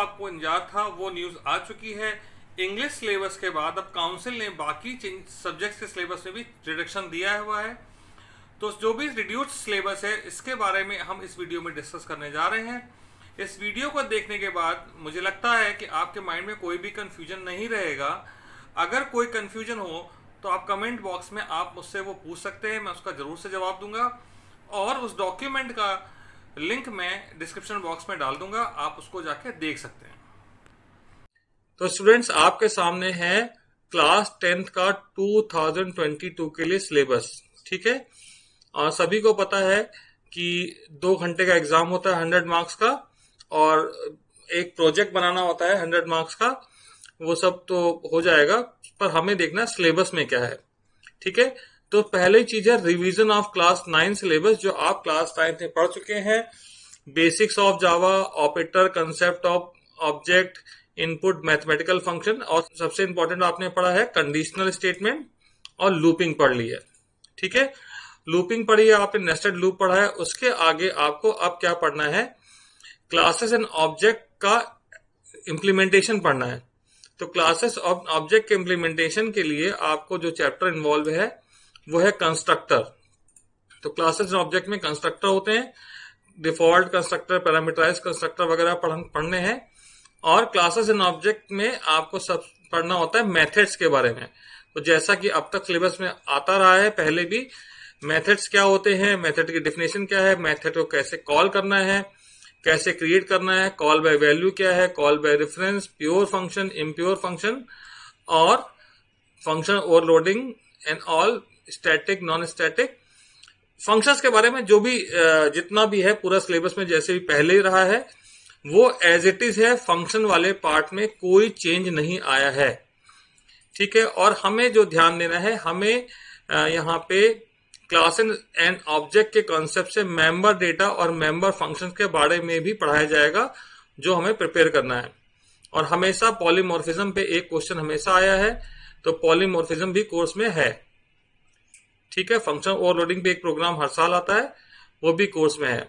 आपको इंतजार था वो न्यूज़ आ चुकी है। इंग्लिश सिलेबस के बाद अब काउंसिल ने बाकी सब्जेक्ट्स के सिलेबस में भी रिडक्शन दिया हुआ है। तो जो भी रिड्यूस्ड सिलेबस है इसके बारे में हम इस वीडियो में डिस्कस करने जा रहे हैं। इस वीडियो को देखने के बाद मुझे लगता है कि आपके माइंड में कोई भी कंफ्यूजन नहीं रहेगा। अगर कोई कंफ्यूजन हो तो आप कमेंट बॉक्स में आप मुझसे वो पूछ सकते हैं, मैं उसका ज़रूर से जवाब दूंगा और उस डॉक्यूमेंट का लिंक मैं डिस्क्रिप्शन बॉक्स में डाल दूंगा, आप उसको जाके देख सकते हैं। तो स्टूडेंट्स, आपके सामने है क्लास 10th का 2022 के लिए सिलेबस। ठीक है, और सभी को पता है कि 2 घंटे का एग्जाम होता है 100 मार्क्स का, और एक प्रोजेक्ट बनाना होता है 100 मार्क्स का। वो सब तो हो जाएगा, पर हमें देखना सिलेबस में क्या है। ठीक है, तो पहली चीज है रिवीजन ऑफ क्लास 9 सिलेबस, जो आप क्लास 9 में पढ़ चुके हैं। Basics of Java, operator, concept of object, input, mathematical function, और सबसे इंपॉर्टेंट आपने पढ़ा है कंडीशनल स्टेटमेंट और लूपिंग पढ़ ली है। ठीक है, लूपिंग पढ़ी है आपने, नेस्टेड लूप पढ़ा है। उसके आगे आपको अब क्या पढ़ना है, क्लासेस एंड ऑब्जेक्ट का इम्प्लीमेंटेशन पढ़ना है। तो क्लासेस और ऑब्जेक्ट के इम्प्लीमेंटेशन के लिए आपको जो चैप्टर इन्वॉल्व है वो है कंस्ट्रक्टर। तो क्लासेस एंड ऑब्जेक्ट में कंस्ट्रक्टर होते हैं, डिफॉल्ट कंस्ट्रक्टर, पैरामीटराइज कंस्ट्रक्टर वगैरह पढ़ने हैं। और क्लासेस एंड ऑब्जेक्ट में आपको सब पढ़ना होता है मेथड्स के बारे में। तो जैसा कि अब तक सिलेबस में आता रहा है, पहले भी मेथड्स क्या होते हैं, मेथड की डेफिनेशन क्या है, मेथड को कैसे कॉल करना है, कैसे क्रिएट करना है, कॉल बाय वैल्यू क्या है, call by reference, pure function, impure function, और function overloading and all, static, non static functions के बारे में जो भी जितना भी है पूरा सिलेबस में जैसे भी पहले ही रहा है वो एज इट इज है। फंक्शन वाले पार्ट में कोई चेंज नहीं आया है। ठीक है, और हमें जो ध्यान देना है, हमें यहाँ पे क्लास एंड ऑब्जेक्ट के कॉन्सेप्ट से मेंबर डेटा और मेंबर फंक्शंस के बारे में भी पढ़ाया जाएगा, जो हमें प्रिपेयर करना है। और हमेशा पॉलीमॉर्फिज्म पे एक क्वेश्चन हमेशा आया है, तो पॉलीमॉर्फिज्म भी कोर्स में है। ठीक है, फंक्शन ओवरलोडिंग पे एक प्रोग्राम हर साल आता है, वो भी कोर्स में है।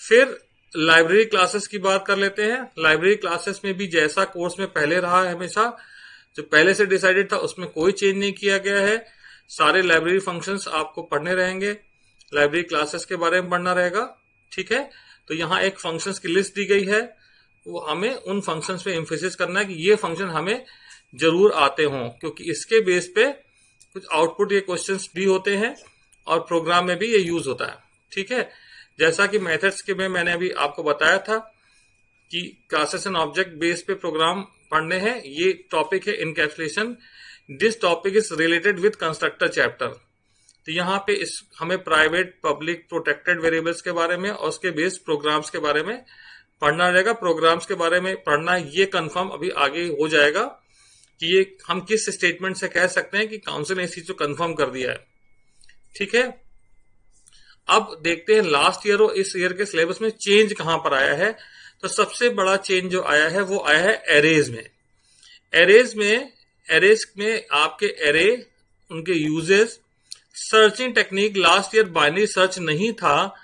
फिर लाइब्रेरी क्लासेस की बात कर लेते हैं। लाइब्रेरी क्लासेस में भी जैसा कोर्स में पहले रहा है, हमेशा जो पहले से डिसाइडेड था उसमें कोई चेंज नहीं किया गया है। सारे लाइब्रेरी फंक्शंस आपको पढ़ने रहेंगे, लाइब्रेरी क्लासेस के बारे में पढ़ना रहेगा। ठीक है, तो यहाँ एक फंक्शंस की लिस्ट दी गई है, वो हमें उन फंक्शंस पे एम्फेसिस करना है कि ये फंक्शन हमें जरूर आते हों, क्योंकि इसके बेस पे कुछ आउटपुट के क्वेश्चंस भी होते हैं और प्रोग्राम में भी ये यूज होता है। ठीक है, जैसा कि मेथड्स के में मैंने अभी आपको बताया था कि क्लासेस एंड ऑब्जेक्ट बेस पे प्रोग्राम पढ़ने हैं। ये टॉपिक है encapsulation. This topic is related with constructor chapter. तो यहाँ पे हमें प्राइवेट, पब्लिक, प्रोटेक्टेड वेरिएबल्स के बारे में और उसके बेस प्रोग्राम्स के बारे में पढ़ना रहेगा। प्रोग्राम्स के बारे में पढ़ना ये कंफर्म अभी आगे हो जाएगा कि ये हम किस स्टेटमेंट से कह सकते हैं कि काउंसिल ने इस चीज को कंफर्म कर दिया है। ठीक है, अब देखते हैं लास्ट ईयर और इस ईयर के सिलेबस में चेंज कहां पर आया है। तो सबसे बड़ा चेंज जो आया है वो आया है एरेज में। एरेज में आपके एरे, उनके uses, searching technique. Last year binary search नहीं था,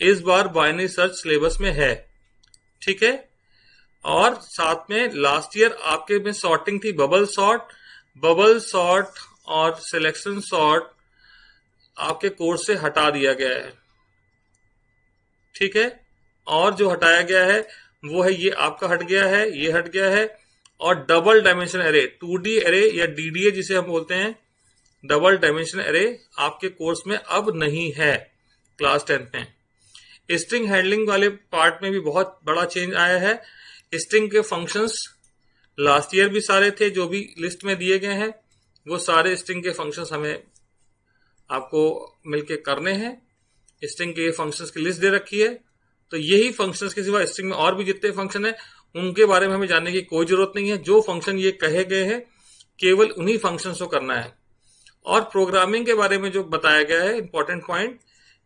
इस बार बाइनरी सर्च सिलेबस में है। ठीक है, और साथ में लास्ट ईयर आपके में सॉर्टिंग थी, बबल सॉर्ट और सिलेक्शन सॉर्ट आपके कोर्स से हटा दिया गया है। ठीक है, और जो हटाया गया है वो है ये आपका हट गया है, ये हट गया है। और double dimension array, 2D array या DDA जिसे हम बोलते हैं, डबल डायमेंशन एरे आपके कोर्स में अब नहीं है क्लास 10 में। स्ट्रिंग हैंडलिंग वाले पार्ट में भी बहुत बड़ा चेंज आया है। स्ट्रिंग के फंक्शंस लास्ट ईयर भी सारे थे जो भी लिस्ट में दिए गए हैं, वो सारे स्ट्रिंग के फंक्शंस हमें आपको मिलके करने हैं। स्ट्रिंग के फंक्शंस की लिस्ट दे रखी है, तो यही फंक्शंस के सिवा स्ट्रिंग में और भी जितने फंक्शन है उनके बारे में हमें जानने की कोई जरूरत नहीं है। जो फंक्शन ये कहे गए हैं केवल उन्हीं फंक्शंस को करना है। और प्रोग्रामिंग के बारे में जो बताया गया है, इंपॉर्टेंट पॉइंट,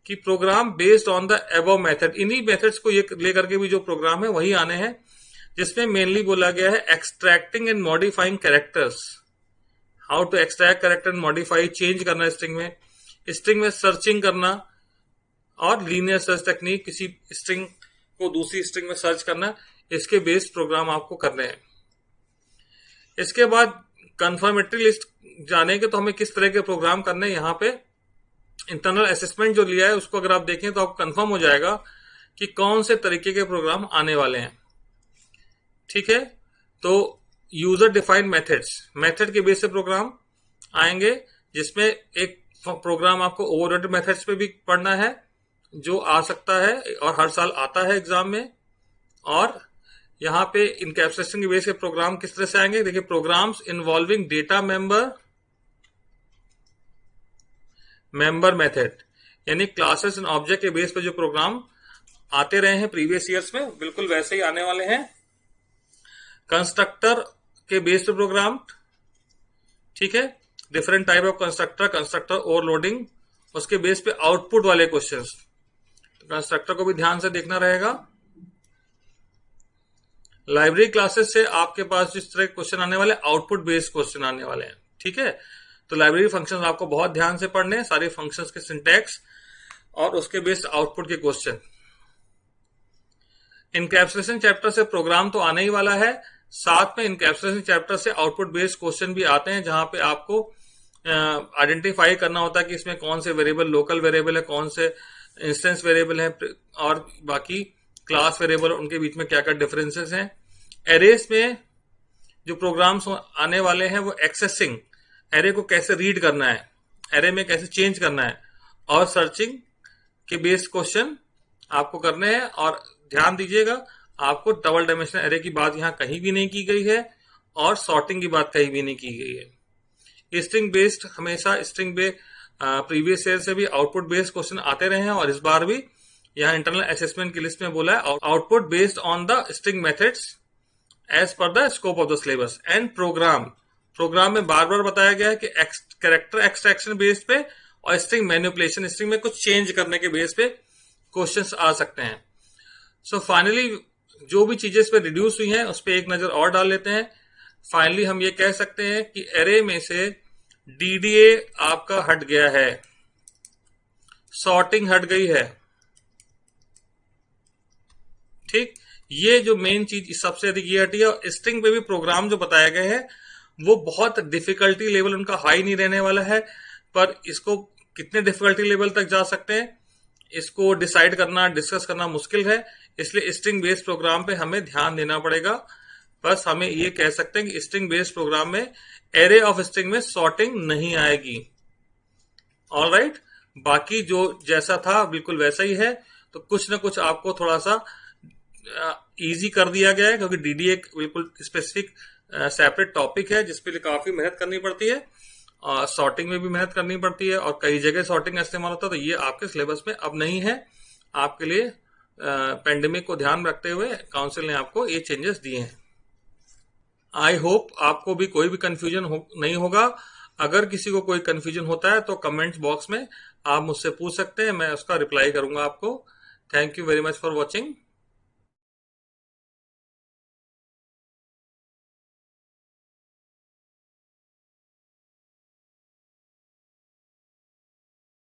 कि program based on the above method, इन्हीं मेथड्स को ये लेकर के भी जो प्रोग्राम है वही आने हैं, जिसमें मेनली बोला गया है extracting and modifying characters. How to extract character and modify, change करना स्ट्रिंग में सर्चिंग करना, और लीनियर सर्च टेक्निक, किसी स्ट्रिंग को दूसरी स्ट्रिंग में सर्च करना, इसके बेस्ड प्रोग्राम आपको करने हैं। इसके बाद कंफर्मेटरी लिस्ट जानेंगे तो हमें किस तरह के प्रोग्राम करने हैं। यहाँ पे इंटरनल असेसमेंट जो लिया है उसको अगर आप देखें तो आपको कंफर्म हो जाएगा कि कौन से तरीके के प्रोग्राम आने वाले हैं। ठीक है, तो यूजर डिफाइंड मेथड के बेस से प्रोग्राम आएंगे, जिसमें एक प्रोग्राम आपको ओवरराइड मेथड्स पे भी पढ़ना है जो आ सकता है और हर साल आता है एग्जाम में। और यहाँ पे इनकैप्सुलेशन के बेस के प्रोग्राम किस तरह से आएंगे, देखिए programs involving data member method, यानी क्लासेस एंड ऑब्जेक्ट के बेस पे जो प्रोग्राम आते रहे हैं प्रीवियस ईयर्स में, बिल्कुल वैसे ही आने वाले हैं। कंस्ट्रक्टर के बेस पे प्रोग्राम, ठीक है, different type of constructor overloading, उसके बेस पे आउटपुट वाले क्वेश्चंस, तो कंस्ट्रक्टर को भी ध्यान से देखना रहेगा। लाइब्रेरी क्लासेस से आपके पास जिस तरह क्वेश्चन आने वाले, आउटपुट बेस्ड क्वेश्चन आने वाले हैं। ठीक है, तो लाइब्रेरी फंक्शंस आपको बहुत ध्यान से पढ़ने हैं, सारे फंक्शंस के सिंटैक्स और उसके बेस्ड आउटपुट के क्वेश्चन। इनकैप्सुलेशन चैप्टर से प्रोग्राम तो आने ही वाला है, साथ में इनकैप्सुलेशन चैप्टर से आउटपुट बेस्ड क्वेश्चन भी आते हैं, जहां पे आपको आइडेंटिफाई करना होता है कि इसमें कौन से वेरिएबल लोकल वेरिएबल है, कौन से इंस्टेंस वेरिएबल है, और बाकी क्लास वेरिएबल, उनके बीच में क्या क्या डिफरेंसेस हैं। एरेस में जो प्रोग्राम्स आने वाले हैं वो एक्सेसिंग, एरे को कैसे रीड करना है, एरे में कैसे चेंज करना है, और सर्चिंग के बेस्ड क्वेश्चन आपको करने हैं। और ध्यान दीजिएगा, आपको डबल डायमेंशनल एरे की बात यहां कहीं भी नहीं की गई है और सॉर्टिंग की बात कहीं भी नहीं की गई है। स्ट्रिंग बेस्ड, हमेशा स्ट्रिंग बेस्ड प्रीवियस ईयर से भी आउटपुट बेस्ड क्वेश्चन आते रहे हैं, और इस बार भी यहाँ इंटरनल असेसमेंट की लिस्ट में बोला है output based on the string methods as per the scope of the syllabus and program में बार बार बताया गया है कि कैरेक्टर एक्सट्रैक्शन बेस पे और स्ट्रिंग मैनिपुलेशन, स्ट्रिंग में कुछ चेंज करने के बेस पे क्वेश्चंस आ सकते हैं। सो फाइनली जो भी चीजें इस पे रिड्यूस हुई हैं उस पर एक नजर और डाल लेते हैं। फाइनली हम ये कह सकते हैं कि एरे में से डीडीए आपका हट गया है, सॉर्टिंग हट गई है। ठीक, ये जो मेन चीज सबसे अधिक ये हटी है। और स्ट्रिंग पे भी प्रोग्राम जो बताया गया है वो बहुत डिफिकल्टी लेवल उनका हाई नहीं रहने वाला है, पर इसको कितने डिफिकल्टी लेवल तक जा सकते हैं इसको डिसाइड करना, डिस्कस करना मुश्किल है। इसलिए स्ट्रिंग बेस्ड प्रोग्राम पे हमें ध्यान देना पड़ेगा। बस हमें ये कह सकते हैं कि स्ट्रिंग बेस्ड प्रोग्राम में एरे ऑफ स्ट्रिंग में सॉर्टिंग नहीं आएगी। ऑलराइट, बाकी जो जैसा था बिल्कुल वैसा ही है। तो कुछ ना कुछ आपको थोड़ा सा इजी कर दिया गया है, क्योंकि डीडीए एक बिल्कुल स्पेसिफिक सेपरेट टॉपिक है जिसपे लिए काफी मेहनत करनी पड़ती है, और सॉर्टिंग में भी मेहनत करनी पड़ती है, और कई जगह सॉर्टिंग का इस्तेमाल होता है। तो ये आपके सिलेबस में अब नहीं है। आपके लिए पेंडेमिक को ध्यान रखते हुए काउंसिल ने आपको ये चेंजेस दिए हैं। आई होप आपको भी कोई भी कंफ्यूजन नहीं होगा। अगर किसी को कोई कंफ्यूजन होता है तो कमेंट बॉक्स में आप मुझसे पूछ सकते हैं, मैं उसका रिप्लाई करूंगा आपको। Thank you very much for watching.